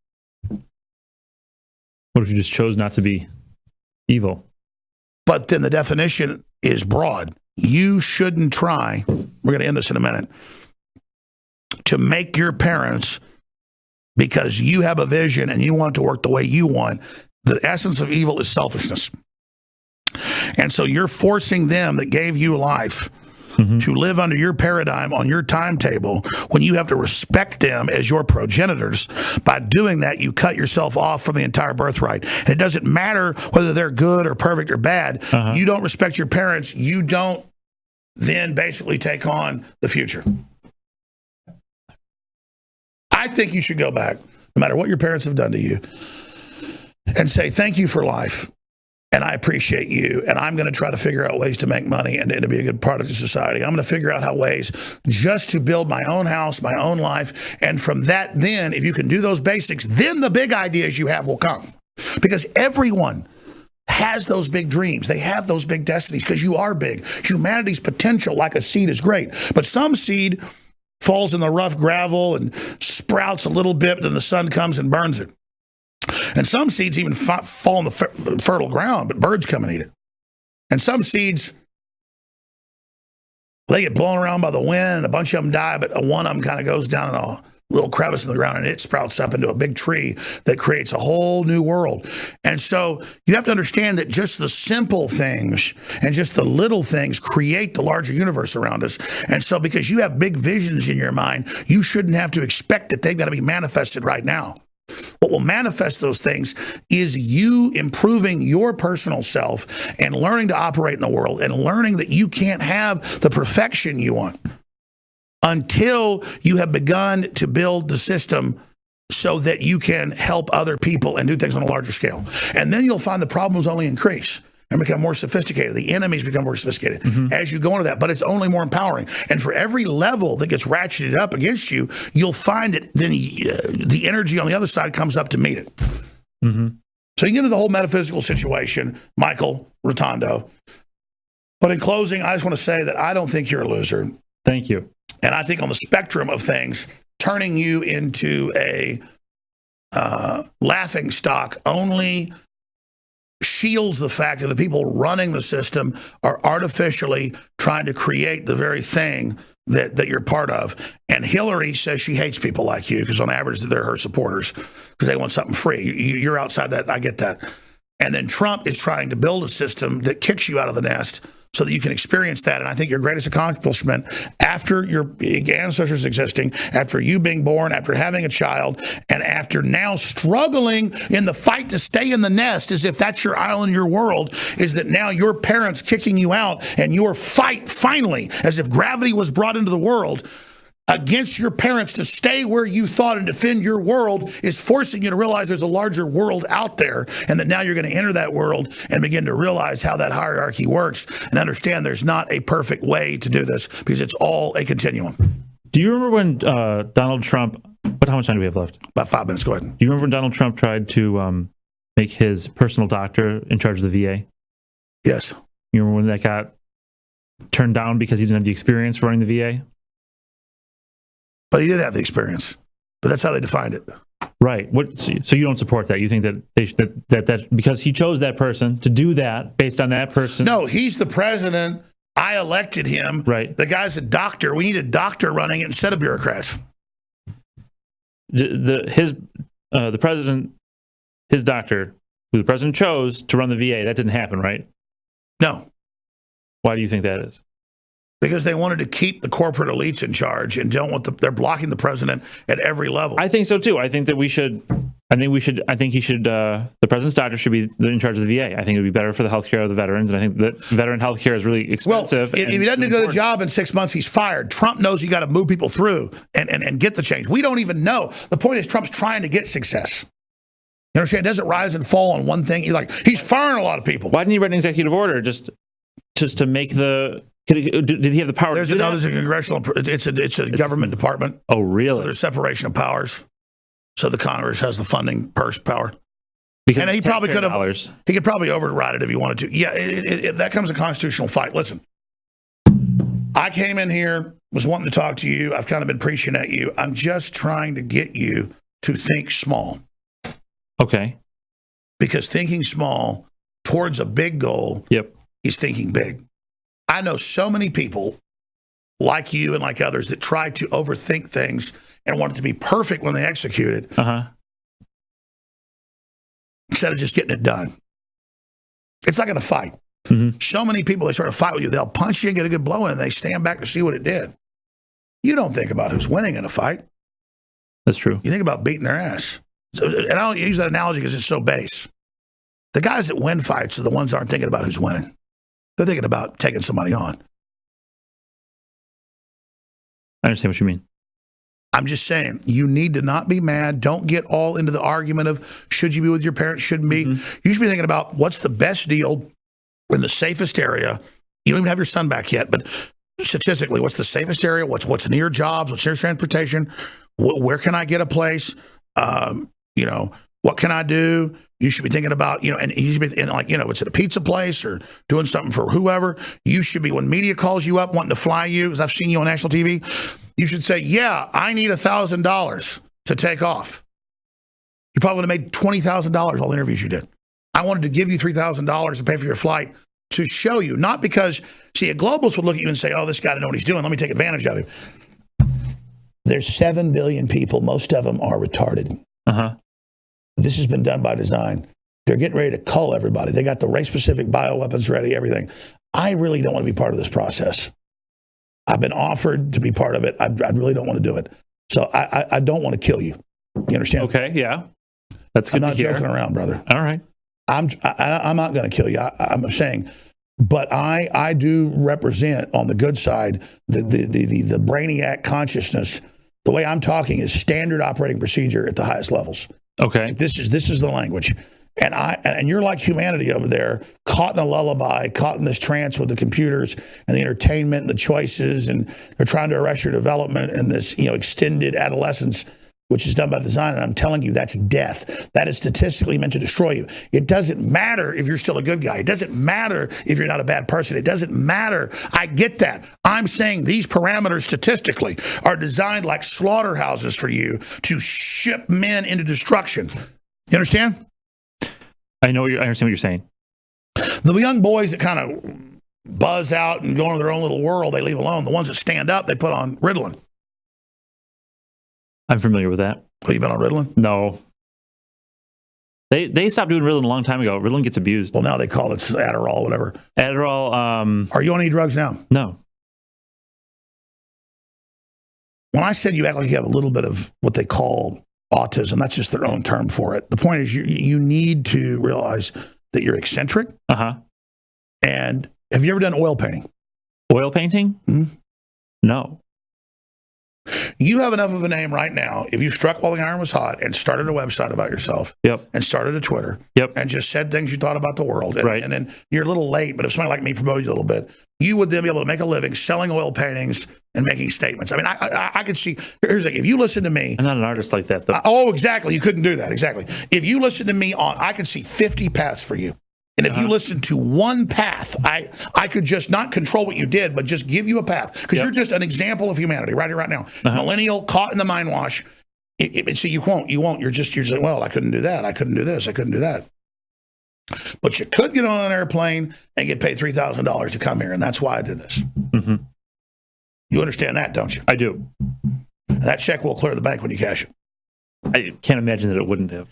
What if you just chose not to be evil? But then the definition is broad. You shouldn't try, we're going to end this in a minute, to make your parents, because you have a vision and you want it to work the way you want. The essence of evil is selfishness. And so you're forcing them that gave you life to live under your paradigm on your timetable when you have to respect them as your progenitors. By doing that, you cut yourself off from the entire birthright. And it doesn't matter whether they're good or perfect or bad. You don't respect your parents. You don't then basically take on the future. I think you should go back, no matter what your parents have done to you, and say, thank you for life. And I appreciate you. And I'm going to try to figure out ways to make money and to be a good part of the society. I'm going to figure out how ways just to build my own house, my own life. And from that, then, if you can do those basics, then the big ideas you have will come. Because everyone has those big dreams. They have those big destinies because you are big. Humanity's potential, like a seed, is great. But some seed falls in the rough gravel and sprouts a little bit, but then the sun comes and burns it. And some seeds even fall in the fertile ground, but birds come and eat it. And some seeds, they get blown around by the wind, and a bunch of them die, but one of them kind of goes down in a little crevice in the ground, and it sprouts up into a big tree that creates a whole new world. And so you have to understand that just the simple things and just the little things create the larger universe around us. And so because you have big visions in your mind, you shouldn't have to expect that they've got to be manifested right now. What will manifest those things is you improving your personal self and learning to operate in the world and learning that you can't have the perfection you want until you have begun to build the system so that you can help other people and do things on a larger scale. And then you'll find the problems only increase and become more sophisticated. The enemies become more sophisticated as you go into that, but it's only more empowering. And for every level that gets ratcheted up against you, you'll find that then the energy on the other side comes up to meet it. So you get into the whole metaphysical situation, Michael Rotando. But in closing, I just want to say that I don't think you're a loser. Thank you. And I think on the spectrum of things, turning you into a laughing stock only shields the fact that the people running the system are artificially trying to create the very thing that you're part of. And And Hillary says she hates people like you because on average they're her supporters because they want something free. You're outside that. I get that. And then Trump is trying to build a system that kicks you out of the nest so that you can experience that. And I think your greatest accomplishment after your ancestors existing, after you being born, after having a child, and after now struggling in the fight to stay in the nest as if that's your island, your world, is that now your parents kicking you out and your fight finally, as if gravity was brought into the world, against your parents to stay where you thought and defend your world is forcing you to realize there's a larger world out there and that now you're going to enter that world and begin to realize how that hierarchy works and understand there's not a perfect way to do this because it's all a continuum. Do you remember when Donald Trump, how much time do we have left? About 5 minutes, go ahead. Do you remember when Donald Trump tried to make his personal doctor in charge of the VA? Yes. You remember when that got turned down because he didn't have the experience running the VA? But he did have the experience. But that's how they defined it. Right. So you don't support that? You think that that because he chose that person to do that based on that person? No, he's the president. I elected him. Right. The guy's a doctor. We need a doctor running it instead of bureaucrats. The president, his doctor, who the president chose to run the VA, that didn't happen, right? No. Why do you think that is? Because they wanted to keep the corporate elites in charge and don't want they're blocking the president at every level. I think so too. I think he should, the president's doctor should be in charge of the VA. I think it would be better for the healthcare of the veterans. And I think that veteran healthcare is really expensive. Well, if he doesn't do a good job in 6 months, he's fired. Trump knows you got to move people through and get the change. We don't even know. The point is Trump's trying to get success. You understand? It doesn't rise and fall on one thing. He's firing a lot of people. Why didn't he write an executive order just to make the... Did he have the power to do that? There's a congressional, it's a government department. Oh, really? So there's separation of powers. So the Congress has the funding purse power. Because and he probably could have, dollars. He could probably override it if he wanted to. Yeah, that comes a constitutional fight. Listen, I came in here, was wanting to talk to you. I've kind of been preaching at you. I'm just trying to get you to think small. Okay. Because thinking small towards a big goal is thinking big. I know so many people like you and like others that try to overthink things and want it to be perfect when they execute it instead of just getting it done. It's not going to fight. Mm-hmm. So many people, they sort of fight with you. They'll punch you and get a good blow in and they stand back to see what it did. You don't think about who's winning in a fight. That's true. You think about beating their ass. So, and I don't use that analogy because it's so base. The guys that win fights are the ones that aren't thinking about who's winning. They're thinking about taking somebody on. I understand what you mean. I'm just saying, you need to not be mad. Don't get all into the argument of should you be with your parents, shouldn't be. Mm-hmm. You should be thinking about what's the best deal in the safest area. You don't even have your son back yet, but statistically, what's the safest area? What's near jobs? What's near transportation? Where can I get a place? What can I do? You should be thinking about, and you should be it's at a pizza place or doing something for whoever. You should be, when media calls you up wanting to fly you, because I've seen you on national TV, you should say, yeah, I need $1,000 to take off. You probably would have made $20,000 all the interviews you did. I wanted to give you $3,000 to pay for your flight to show you, not because, a globalist would look at you and say, oh, this guy doesn't know what he's doing. Let me take advantage of him. There's 7 billion people. Most of them are retarded. Uh-huh. This has been done by design. They're getting ready to cull everybody. They got the race-specific bioweapons ready, everything. I really don't want to be part of this process. I've been offered to be part of it. I really don't want to do it. So I don't want to kill you. You understand? Okay, yeah. That's good to hear. I'm not joking around, brother. All right. I'm not going to kill you. I'm saying, but I do represent on the good side the brainiac consciousness. The way I'm talking is standard operating procedure at the highest levels. Okay. This is the language. And you're like humanity over there, caught in a lullaby, caught in this trance with the computers and the entertainment and the choices, and they're trying to arrest your development in this, extended adolescence, which is done by design. And I'm telling you, that's death. That is statistically meant to destroy you. It doesn't matter if you're still a good guy. It doesn't matter if you're not a bad person. It doesn't matter. I get that. I'm saying these parameters statistically are designed like slaughterhouses for you to ship men into destruction. You understand? I understand what you're saying. The young boys that kind of buzz out and go into their own little world, they leave alone. The ones that stand up, they put on Ritalin. I'm familiar with that. Well, you been on Ritalin? No. They stopped doing Ritalin a long time ago. Ritalin gets abused. Well, now they call it Adderall, whatever. Adderall. Are you on any drugs now? No. When I said you act like you have a little bit of what they call autism, that's just their own term for it. The point is you need to realize that you're eccentric. Uh-huh. And have you ever done oil painting? Oil painting? Mm-hmm. No. You have enough of a name right now. If you struck while the iron was hot and started a website about yourself, and started a Twitter, and just said things you thought about the world, and then you're a little late, but if somebody like me promoted you a little bit, you would then be able to make a living selling oil paintings and making statements. I mean, I could see. Here's the thing: if you listen to me, I'm not an artist like that, though. Exactly. You couldn't do that. Exactly. If you listen to me I could see 50 paths for you. And if you listen to one path, I could just not control what you did, but just give you a path. Because you're just an example of humanity right here, right now. Millennial, caught in the mind wash. So you won't. You're just well, I couldn't do that. I couldn't do this. I couldn't do that. But you could get on an airplane and get paid $3,000 to come here. And that's why I did this. Mm-hmm. You understand that, don't you? I do. And that check will clear the bank when you cash it. I can't imagine that it wouldn't have.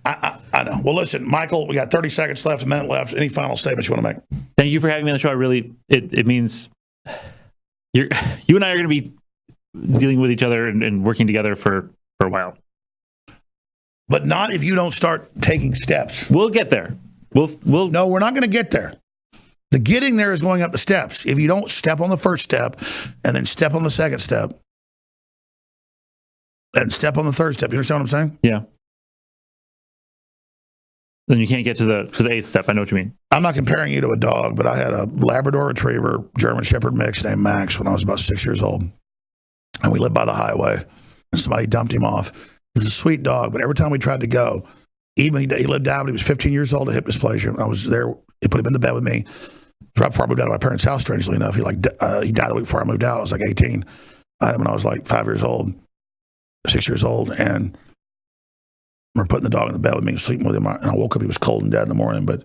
I know. Well, listen, Michael, we got 30 seconds left, a minute left. Any final statements you want to make? Thank you for having me on the show. It means you and I are going to be dealing with each other and working together for a while. But not if you don't start taking steps. We'll get there. We'll. No, we're not going to get there. The getting there is going up the steps. If you don't step on the first step and then step on the second step and step on the third step, you understand what I'm saying? Yeah. Then you can't get to the eighth step. I know what you mean. I'm not comparing you to a dog, but I had a Labrador Retriever, German Shepherd mix named Max when I was about 6 years old. And we lived by the highway. And somebody dumped him off. He was a sweet dog, but every time we tried to go, even he lived out, he was 15 years old, a hip dysplasia. I was there. He put him in the bed with me. Right before I moved out of my parents' house, strangely enough. He died the week before I moved out. I was like 18. I had him when I was like 5 years old, 6 years old. And we're putting the dog in the bed with me, sleeping with him. And I woke up, he was cold and dead in the morning, but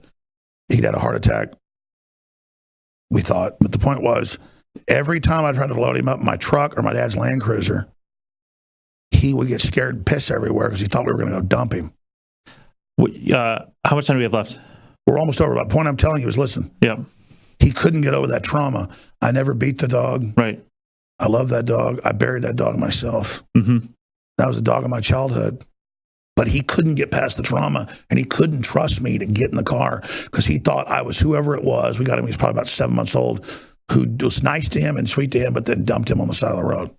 he'd had a heart attack, we thought. But the point was, every time I tried to load him up in my truck or my dad's Land Cruiser, he would get scared and piss everywhere because he thought we were going to go dump him. How much time do we have left? We're almost over. The point I'm telling you is, listen. Yeah. He couldn't get over that trauma. I never beat the dog. Right. I love that dog. I buried that dog myself. Mm-hmm. That was the dog of my childhood. But he couldn't get past the trauma, and he couldn't trust me to get in the car because he thought I was whoever it was. We got him, he was probably about 7 months old, who was nice to him and sweet to him, but then dumped him on the side of the road.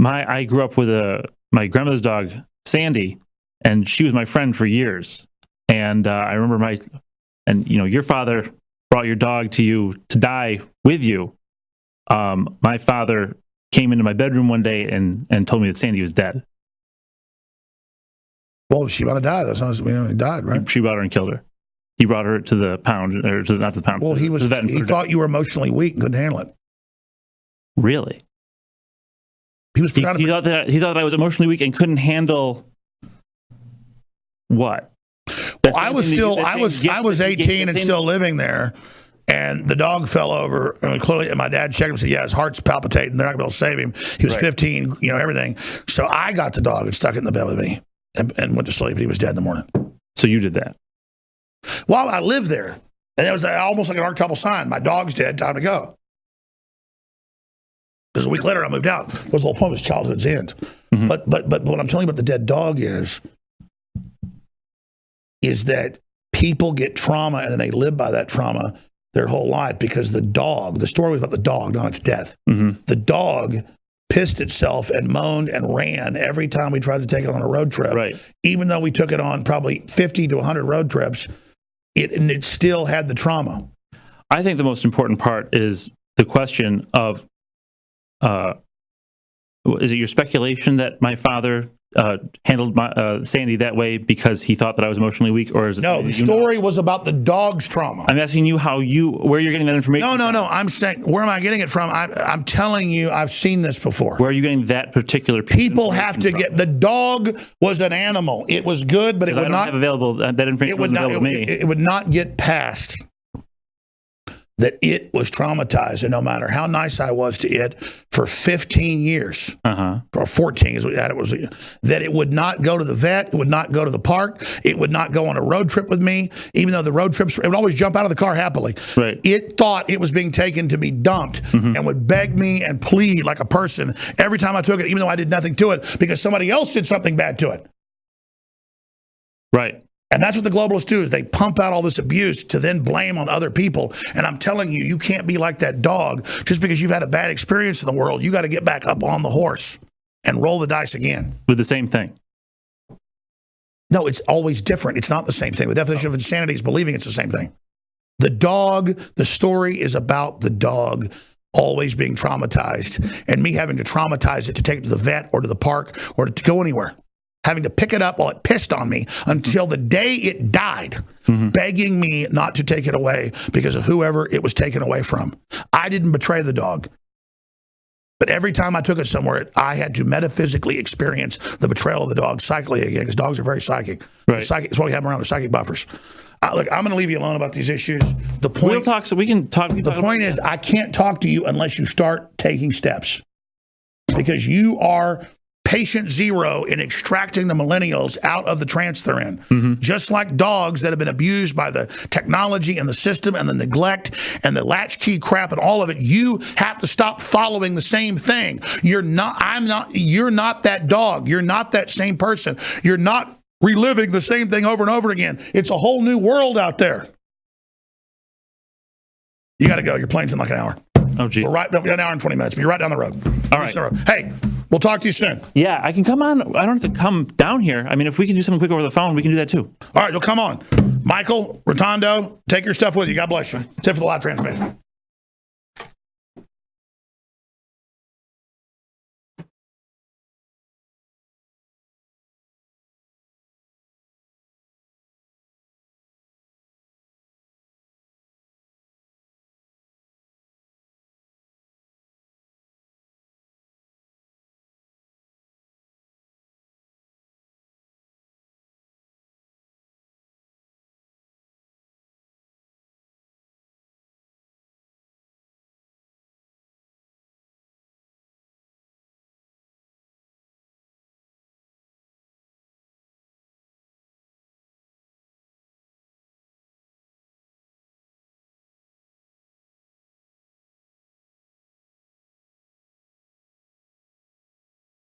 I grew up with my grandmother's dog, Sandy, and she was my friend for years. And I remember your father brought your dog to you to die with you. My father came into my bedroom one day and told me that Sandy was dead. Well, she about to die. That's not, he died, right? She brought her and killed her. He brought her to the pound, or not to the pound. Well, he thought you were emotionally weak and couldn't handle it. Really? He thought that I was emotionally weak and couldn't handle what? Well, I was 18 and still living there, and the dog fell over. And clearly, and my dad checked him and said, "Yeah, his heart's palpitating. They're not going to be able to save him." He was 15, everything. So I got the dog and stuck it in the bed with me, and went to sleep. He was dead in the morning. So you did that? Well, I lived there, and it was almost like an archetypal sign. My dog's dead. Time to go. Because a week later, I moved out. That was the whole point. Was childhood's end. Mm-hmm. But what I'm telling you about the dead dog is that people get trauma and then they live by that trauma their whole life because the story was about the dog, not its death. Mm-hmm. The dog pissed itself and moaned and ran every time we tried to take it on a road trip. Right. Even though we took it on probably 50 to 100 road trips, it still had the trauma. I think the most important part is the question of, is it your speculation that my father handled Sandy that way because he thought that I was emotionally weak, or is it? No, the story was about the dog's trauma. I'm asking you where you're getting that information. No. I'm saying, where am I getting it from? I'm telling you, I've seen this before. Where are you getting that particular piece People have to get, the dog was an animal. It was good, but it would not have available that information. It would not get past that it was traumatized, and no matter how nice I was to it for 15 years, or 14 is what it was, that it would not go to the vet, it would not go to the park, it would not go on a road trip with me, even though the road trips, it would always jump out of the car happily. Right. It thought it was being taken to be dumped and would beg me and plead like a person every time I took it, even though I did nothing to it, because somebody else did something bad to it. Right. And that's what the globalists do, is they pump out all this abuse to then blame on other people. And I'm telling you, you can't be like that dog just because you've had a bad experience in the world. You got to get back up on the horse and roll the dice again. With the same thing. No, it's always different. It's not the same thing. The definition of insanity is believing it's the same thing. The dog, the story is about the dog always being traumatized and me having to traumatize it to take it to the vet or to the park or to go anywhere. Having to pick it up while it pissed on me until the day it died, begging me not to take it away because of whoever it was taken away from. I didn't betray the dog. But every time I took it somewhere, I had to metaphysically experience the betrayal of the dog psychically again, because dogs are very psychic. Right. Psychic, it's what we have them around, they're psychic buffers. Look, I'm going to leave you alone about these issues. The point, we'll talk, so we can talk. The point is, I can't talk to you unless you start taking steps. Because you are patient zero in extracting the millennials out of the trance they're in. Just like dogs that have been abused by the technology and the system and the neglect and the latchkey crap and all of it, you have to stop following the same thing. You're not that dog. You're not that same person. You're not reliving the same thing over and over again. It's a whole new world out there. You got to go. Your plane's in like an hour. Oh, geez. We're an hour and 20 minutes, but you're right down the road. All right. Hey, we'll talk to you soon. Yeah, I can come on. I don't have to come down here. I mean, if we can do something quick over the phone, we can do that too. All right, you'll come on. Michael, Rotando, take your stuff with you. God bless you. Tip for the live transmission.